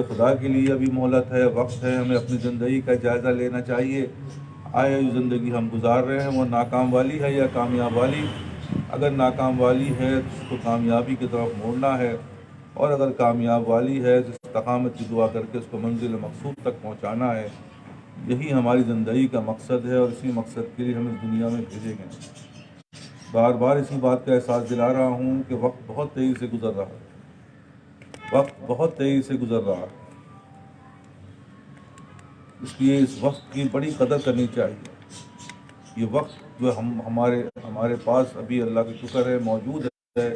خدا کے لیے ابھی مہلت ہے، وقت ہے، ہمیں اپنی زندگی کا جائزہ لینا چاہیے۔ آیا جو زندگی ہم گزار رہے ہیں وہ ناکام والی ہے یا کامیاب والی؟ اگر ناکام والی ہے تو اس کو کامیابی کی طرف موڑنا ہے، اور اگر کامیاب والی ہے تو استقامت کی دعا کر کے اس کو منزل مقصود تک پہنچانا ہے۔ یہی ہماری زندگی کا مقصد ہے، اور اسی مقصد کے لیے ہم اس دنیا میں بھیجے گئے ہیں۔ بار بار اسی بات کا احساس دلا رہا ہوں کہ وقت بہت تیزی سے گزر رہا ہے، وقت بہت تیزی سے گزر رہا ہے، اس لیے اس وقت کی بڑی قدر کرنی چاہیے۔ یہ وقت جو ہمارے پاس ابھی اللہ کا شکر ہے موجود ہے،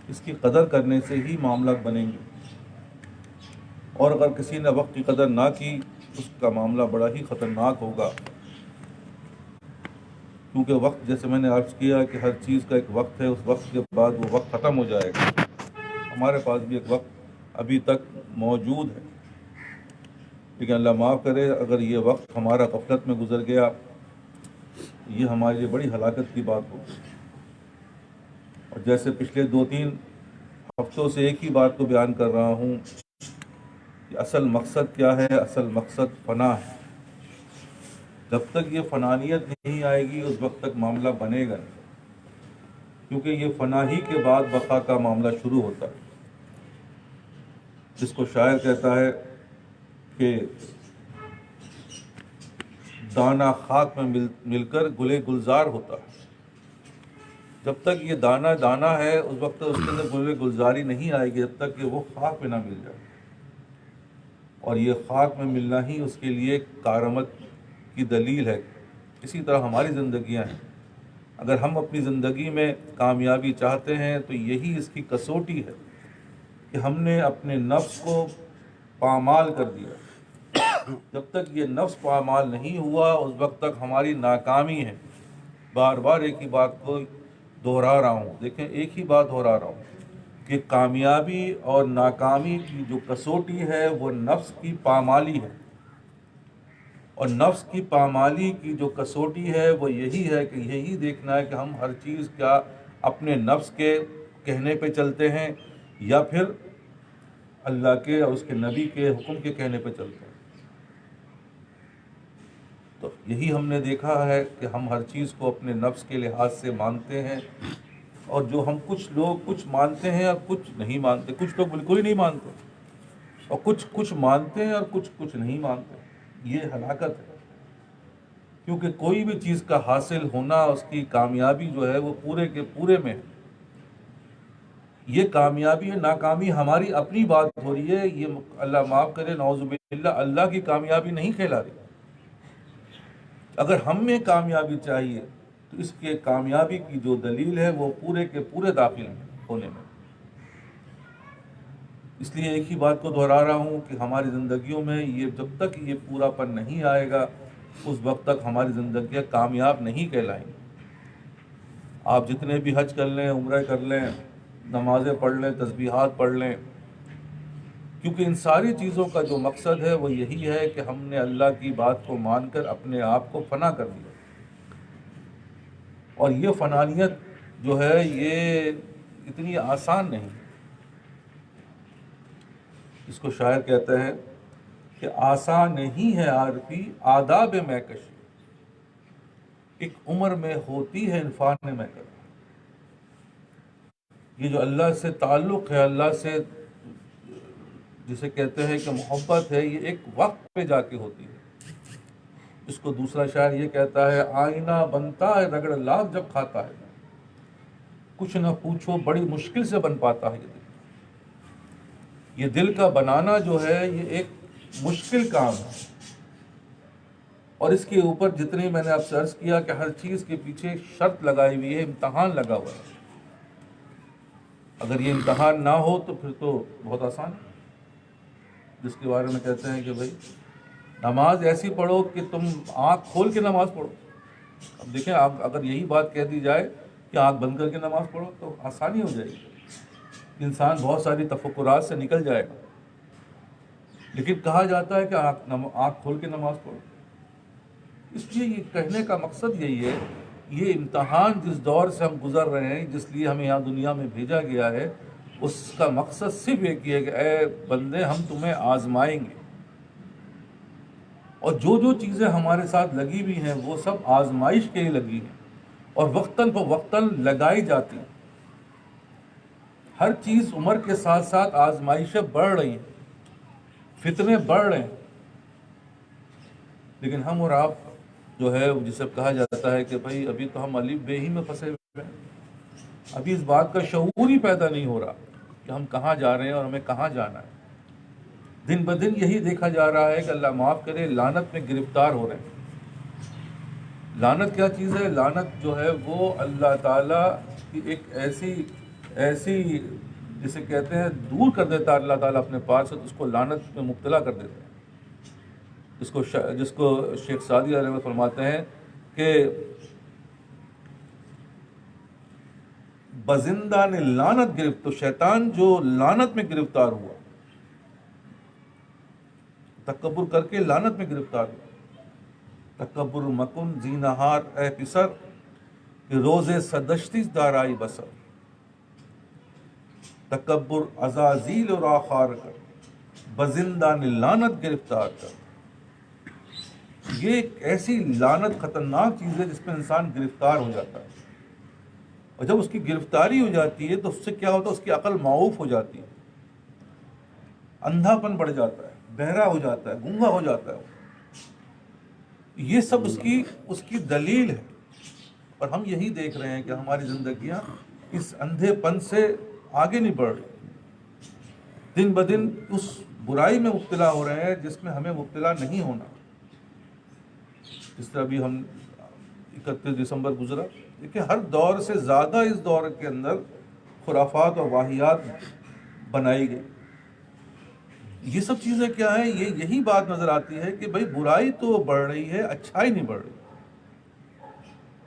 اس کی قدر کرنے سے ہی معاملات بنیں گے، اور اگر کسی نے وقت کی قدر نہ کی اس کا معاملہ بڑا ہی خطرناک ہوگا، کیونکہ وقت جیسے میں نے عرض کیا کہ ہر چیز کا ایک وقت ہے، اس وقت کے بعد وہ وقت ختم ہو جائے گا۔ ہمارے پاس بھی ایک وقت ابھی تک موجود ہے، لیکن اللہ معاف کرے اگر یہ وقت ہمارا غفلت میں گزر گیا، یہ ہمارے لیے بڑی ہلاکت کی بات ہوگی۔ اور جیسے پچھلے 2-3 ہفتوں سے ایک ہی بات کو بیان کر رہا ہوں کہ اصل مقصد کیا ہے؟ اصل مقصد فنا ہے۔ جب تک یہ فنانیت نہیں آئے گی اس وقت تک معاملہ بنے گا نہیں، کیونکہ یہ فنا ہی کے بعد بقا کا معاملہ شروع ہوتا ہے۔ جس کو شاعر کہتا ہے کہ دانہ خاک میں مل کر گلے گلزار ہوتا ہے۔ جب تک یہ دانہ دانہ ہے اس وقت تک اس کے اندر گلے گلزاری نہیں آئے گی، جب تک کہ وہ خاک میں نہ مل جائے، اور یہ خاک میں ملنا ہی اس کے لیے کارآمد کی دلیل ہے۔ اسی طرح ہماری زندگیاں ہیں، اگر ہم اپنی زندگی میں کامیابی چاہتے ہیں تو یہی اس کی کسوٹی ہے کہ ہم نے اپنے نفس کو پامال کر دیا۔ جب تک یہ نفس پامال نہیں ہوا اس وقت تک ہماری ناکامی ہے۔ بار بار ایک ہی بات کو دہرا رہا ہوں، دیکھیں ایک ہی بات دہرا رہا ہوں کہ کامیابی اور ناکامی کی جو کسوٹی ہے وہ نفس کی پامالی ہے، اور نفس کی پامالی کی جو کسوٹی ہے وہ یہی ہے کہ یہی دیکھنا ہے کہ ہم ہر چیز کیا اپنے نفس کے کہنے پہ چلتے ہیں یا پھر اللہ کے اور اس کے نبی کے حکم کے کہنے پہ چلتے ہیں۔ تو یہی ہم نے دیکھا ہے کہ ہم ہر چیز کو اپنے نفس کے لحاظ سے مانتے ہیں، اور جو ہم کچھ لوگ کچھ مانتے ہیں اور کچھ نہیں مانتے، کچھ لوگ بالکل ہی نہیں مانتے، اور کچھ مانتے ہیں اور کچھ نہیں مانتے۔ یہ ہلاکت ہے، کیونکہ کوئی بھی چیز کا حاصل ہونا اس کی کامیابی جو ہے وہ پورے کے پورے میں ہے۔ یہ کامیابی اور ناکامی ہماری اپنی بات ہو رہی ہے، یہ اللہ معاف کرے نعوذ باللہ اللہ کی کامیابی نہیں کہلا رہی۔ اگر ہم میں کامیابی چاہیے تو اس کے کامیابی کی جو دلیل ہے وہ پورے کے پورے داخل ہونے میں۔ اس لیے ایک ہی بات کو دہرا رہا ہوں کہ ہماری زندگیوں میں یہ جب تک یہ پورا پن نہیں آئے گا اس وقت تک ہماری زندگیاں کامیاب نہیں کہلائیں گی۔ آپ جتنے بھی حج کر لیں، عمرہ کر لیں، نمازیں پڑھ لیں، تسبیحات پڑھ لیں، کیونکہ ان ساری چیزوں کا جو مقصد ہے وہ یہی ہے کہ ہم نے اللہ کی بات کو مان کر اپنے آپ کو فنا کر دیا، اور یہ فنانیت جو ہے یہ اتنی آسان نہیں۔ اس کو شاعر کہتے ہیں کہ آسان نہیں ہے عارفی آداب میں کشی، ایک عمر میں ہوتی ہے عرفان میں کر۔ یہ جو اللہ سے تعلق ہے، اللہ سے جسے کہتے ہیں کہ محبت ہے، یہ ایک وقت پہ جا کے ہوتی ہے۔ اس کو دوسرا شاعر یہ کہتا ہے آئینہ بنتا ہے رگڑ لاکھ جب کھاتا ہے، کچھ نہ پوچھو بڑی مشکل سے بن پاتا ہے یہ دل۔ یہ دل کا بنانا جو ہے یہ ایک مشکل کام ہے، اور اس کے اوپر جتنی میں نے آپ سے عرض کیا کہ ہر چیز کے پیچھے ایک شرط لگائی ہوئی ہے، امتحان لگا ہوا ہے۔ اگر یہ امتحان نہ ہو تو پھر تو بہت آسان ہے، جس کے بارے میں کہتے ہیں کہ بھائی نماز ایسی پڑھو کہ تم آنکھ کھول کے نماز پڑھو۔ اب دیکھیں آپ اگر یہی بات کہہ دی جائے کہ آنکھ بند کر کے نماز پڑھو تو آسانی ہو جائے گی، انسان بہت ساری تفکرات سے نکل جائے گا، لیکن کہا جاتا ہے کہ آنکھ کھول کے نماز پڑھو۔ اس لیے یہ کہنے کا مقصد یہی ہے، یہ امتحان جس دور سے ہم گزر رہے ہیں، جس لیے ہمیں یہاں دنیا میں بھیجا گیا ہے، اس کا مقصد صرف ایک ہی ہے کہ اے بندے ہم تمہیں آزمائیں گے، اور جو جو چیزیں ہمارے ساتھ لگی ہوئی ہیں وہ سب آزمائش کے لیے لگی ہیں، اور وقتاً فوقتاً لگائی جاتی ہیں۔ ہر چیز عمر کے ساتھ ساتھ آزمائشیں بڑھ رہی ہیں، فتنے بڑھ رہے ہیں، لیکن ہم اور آپ جو ہے جسے کہا جاتا ہے کہ بھائی ابھی تو ہم الف بے ہی میں پھنسے ہوئے ہیں، ابھی اس بات کا شعور ہی پیدا نہیں ہو رہا کہ ہم کہاں جا رہے ہیں اور ہمیں کہاں جانا ہے۔ دن بدن یہی دیکھا جا رہا ہے کہ اللہ معاف کرے لعنت میں گرفتار ہو رہے ہیں۔ لعنت کیا چیز ہے؟ لعنت جو ہے وہ اللہ تعالیٰ کی ایک ایسی جسے کہتے ہیں دور کر دیتا ہے اللہ تعالیٰ اپنے پاس سے، اس کو لعنت میں مبتلا کر دیتا ہے، جس کو شیخ سعدی علیہ فرماتے ہیں کہ بزندہ نے لعنت گرفت، تو شیطان جو لعنت میں گرفتار ہوا، تکبر کر کے لعنت میں گرفتار ہوا۔ تکبر مکن زینہار اے پسر، کہ روز سدشتی دارائی بسر، تکبر عزازیل اور آخار کر، بزندہ نے لعنت گرفتار کر۔ یہ ایک ایسی لعنت خطرناک چیز ہے جس میں انسان گرفتار ہو جاتا ہے، اور جب اس کی گرفتاری ہو جاتی ہے تو اس سے کیا ہوتا ہے؟ اس کی عقل معوف ہو جاتی ہے، اندھا پن بڑھ جاتا ہے، بہرا ہو جاتا ہے، گونگا ہو جاتا ہے۔ یہ سب اس کی دلیل ہے، اور ہم یہی دیکھ رہے ہیں کہ ہماری زندگیاں اس اندھے پن سے آگے نہیں بڑھ رہی، دن بدن اس برائی میں مبتلا ہو رہے ہیں جس میں ہمیں مبتلا نہیں ہونا۔ جس طرح بھی ہم 31 دسمبر گزرا، دیکھیں ہر دور سے زیادہ اس دور کے اندر خرافات اور واہیات بنائی گئی۔ یہ سب چیزیں کیا ہیں؟ یہی بات نظر آتی ہے کہ بھئی برائی تو بڑھ رہی ہے، اچھائی نہیں بڑھ رہی،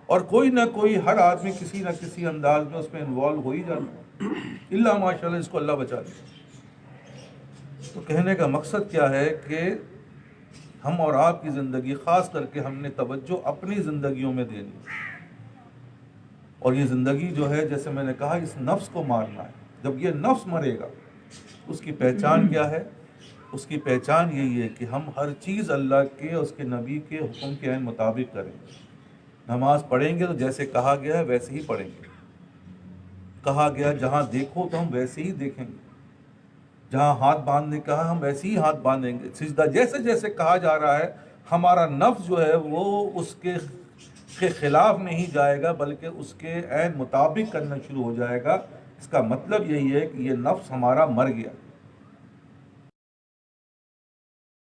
اور کوئی نہ کوئی ہر آدمی کسی نہ کسی انداز میں اس میں انوالو ہو ہی جاتا ہے، اللہ ماشاءاللہ اس کو اللہ بچا لے۔ تو کہنے کا مقصد کیا ہے کہ ہم اور آپ کی زندگی، خاص کر کے ہم نے توجہ اپنی زندگیوں میں دینی ہے، اور یہ زندگی جو ہے جیسے میں نے کہا اس نفس کو مارنا ہے۔ جب یہ نفس مرے گا اس کی پہچان کیا ہے؟ اس کی پہچان یہی ہے کہ ہم ہر چیز اللہ کے اور اس کے نبی کے حکم کے عین مطابق کریں گے۔ نماز پڑھیں گے تو جیسے کہا گیا ہے ویسے ہی پڑھیں گے، کہا گیا جہاں دیکھو تو ہم ویسے ہی دیکھیں گے، جہاں ہاتھ باندھنے کہا ہم ویسے ہی ہاتھ باندھیں گے، سجدہ جیسے جیسے کہا جا رہا ہے ہمارا نفس جو ہے وہ اس کے خلاف نہیں جائے گا بلکہ اس کے عین مطابق کرنا شروع ہو جائے گا۔ اس کا مطلب یہی ہے کہ یہ نفس ہمارا مر گیا۔